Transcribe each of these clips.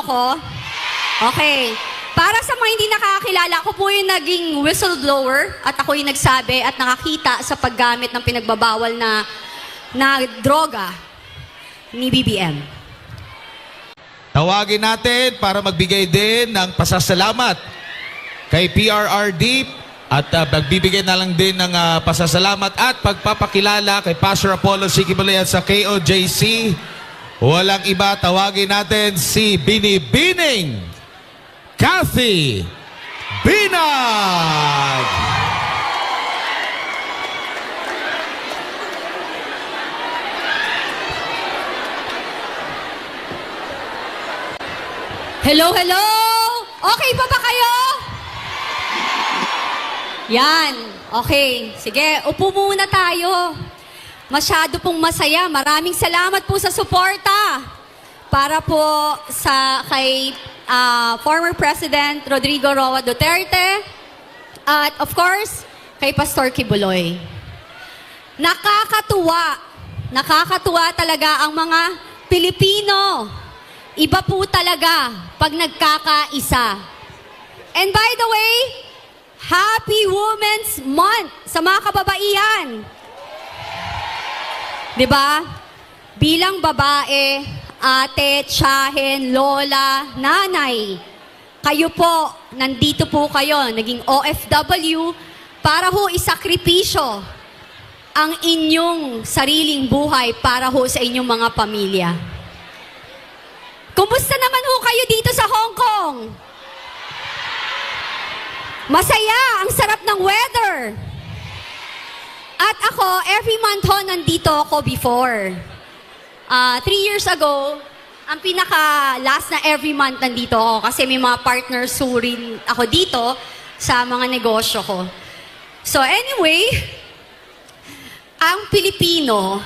ako? Okay. Para sa mga hindi nakakakilala, ako po yung naging whistleblower at ako yung nagsabi at nakakita sa paggamit ng pinagbabawal na droga ni BBM. Tawagin natin para magbigay din ng pasasalamat kay PRRD at magbibigay na lang din ng pasasalamat at pagpapakilala kay Pastor Apollo Sikibalay at sa KOJC. Walang iba, tawagin natin si Binibining Kathy Binag! Hello, hello! Okay pa ba kayo? Yan. Okay. Sige, upo muna tayo. Masyado pong masaya. Maraming salamat po sa suporta para po kay former President Rodrigo Roa Duterte at of course, kay Pastor Kibuloy. Nakakatuwa talaga ang mga Pilipino. Iba po talaga pag nagkakaisa. And by the way, Happy Women's Month sa mga kababaihan. 'Di ba? Bilang babae, ate, tiyahin, lola, nanay, kayo po, nandito po kayo, naging OFW para ho isakripisyo ang inyong sariling buhay para ho sa inyong mga pamilya. Kumusta naman ho kayo dito sa Hong Kong? Masaya, ang sarap ng weather. At ako, every month ho, nandito ako before. 3 years ago, ang pinaka-last na every month nandito ako kasi may mga partners who rin ako dito sa mga negosyo ko. So anyway, ang Pilipino,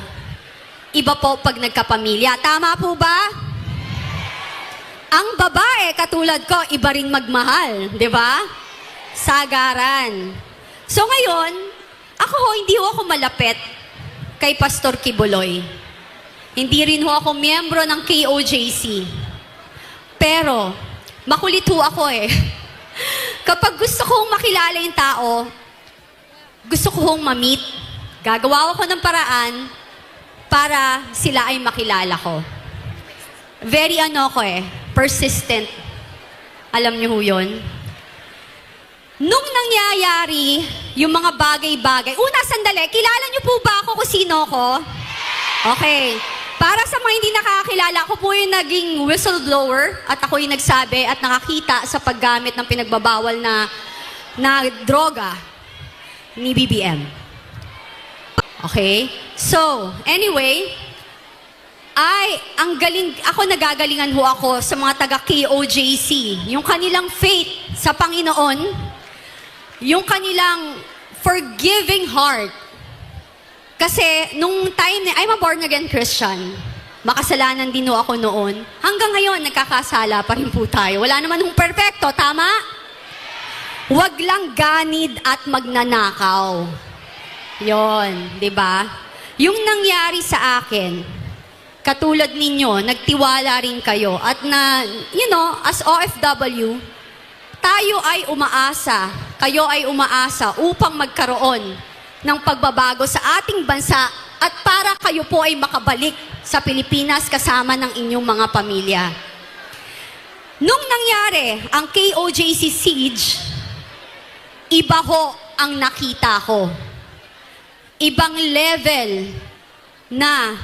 iba po pag nagkapamilya. Tama po ba? Ang babae, katulad ko, iba rin magmahal, di ba? Sagaran. So ngayon, hindi ho ako malapit kay Pastor Kibuloy. Hindi rin ho ako miyembro ng KOJC. Pero, makulit ho ako eh. Kapag gusto kong makilala yung tao, gusto ko hong ma-meet. Gagawa ako ng paraan para sila ay makilala ko. Very persistent. Alam niyo ho yun? Nung nangyayari yung mga bagay-bagay, sandali, kilala niyo po ba ako kung sino ko? Okay. Para sa mga hindi nakakakilala, ako po yung naging whistleblower at ako yung nagsabi at nakakita sa paggamit ng pinagbabawal na droga ni BBM. Okay? So, anyway, ako nagagalingan ho ako sa mga taga-KOJC. Yung kanilang faith sa Panginoon, yung kanilang forgiving heart. Kasi nung time I'm a born again Christian. Makasalanan din ho ako noon. Hanggang ngayon, nagkakasala pa rin po tayo. Wala naman hong perfecto, tama? Huwag lang ganid at magnanakaw. Yon, di ba? Yung nangyari sa akin, katulad ninyo, nagtiwala rin kayo. At as OFW, tayo ay umaasa, kayo ay umaasa upang magkaroon ng pagbabago sa ating bansa at para kayo po ay makabalik sa Pilipinas kasama ng inyong mga pamilya. Nung nangyari ang KOJC siege, iba ho ang nakita ko. Ibang level na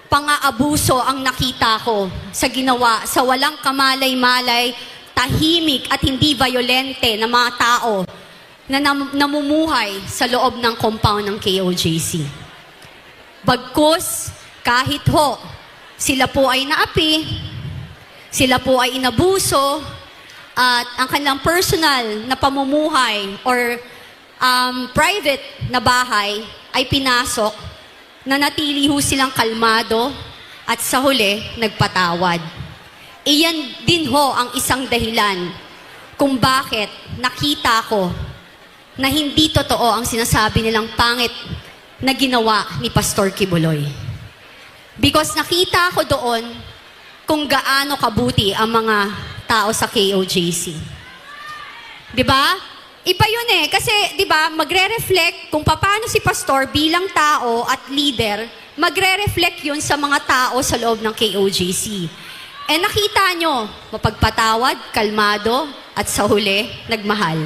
pang-aabuso ang nakita ko sa ginawa, sa walang kamalay-malay, tahimik at hindi violente na mga tao na namumuhay sa loob ng compound ng KOJC. Bagkus, kahit ho, sila po ay naapi, sila po ay inabuso, at ang kanilang personal na pamumuhay or private na bahay ay pinasok, nanatili ho silang kalmado at sa huli, nagpatawad. Iyan din ho ang isang dahilan kung bakit nakita ko na hindi totoo ang sinasabi nilang pangit na ginawa ni Pastor Kibuloy. Because nakita ko doon kung gaano kabuti ang mga tao sa KOJC. 'Di ba? Iba yun eh. Kasi, di ba, magre-reflect kung paano si pastor bilang tao at leader, magre-reflect yun sa mga tao sa loob ng KOJC. Eh nakita nyo, mapagpatawad, kalmado, at sa huli, nagmahal.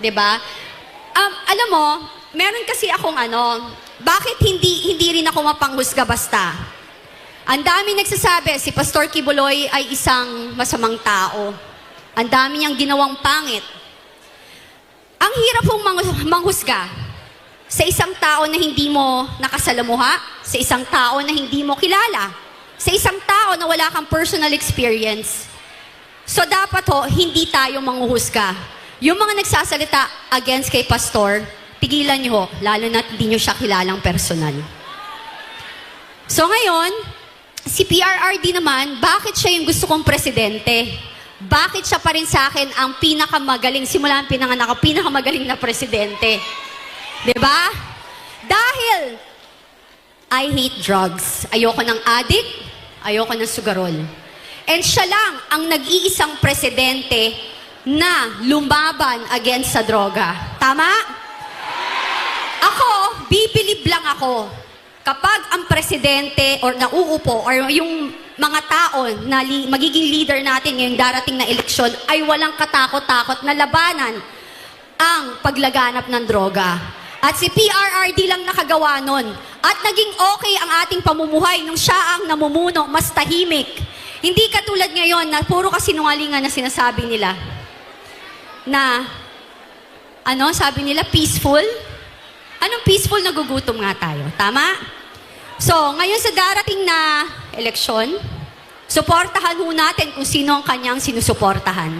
Di ba? Alam mo, meron kasi akong bakit hindi rin ako mapanghusga basta? Ang dami nagsasabi, si Pastor Kibuloy ay isang masamang tao. Ang dami niyang ginawang pangit. Ang hirap pong manghusga sa isang tao na hindi mo nakasalamuha, sa isang tao na hindi mo kilala, sa isang tao na wala kang personal experience. So dapat hindi tayo manghuhusga. Yung mga nagsasalita against kay pastor, tigilan nyo lalo na hindi nyo siya kilalang personal. So ngayon, si PRRD naman, bakit siya yung gusto kong presidente? Bakit siya pa rin sa akin ang pinakamagaling, simula ang pinanganak ako, pinakamagaling na presidente? Diba? Dahil I hate drugs. Ayoko ng addict, ayoko ng sugarol. And siya lang ang nag-iisang presidente na lumaban against sa droga. Tama? Ako, bibilib lang ako kapag ang presidente or nauupo or yung mga tao na magiging leader natin ngayong darating na eleksyon ay walang katakot-takot na labanan ang paglaganap ng droga. At si PRRD lang nakagawa nun. At naging okay ang ating pamumuhay nung siya ang namumuno, mas tahimik. Hindi katulad ngayon na puro kasinungalingan na sinasabi nila. Na, sabi nila, peaceful? Anong peaceful? Nagugutom nga tayo. Tama? So, ngayon sa darating na eleksyon, suportahan ho natin kung sino ang kanyang sinusuportahan.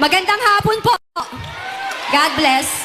Magandang hapon po. God bless.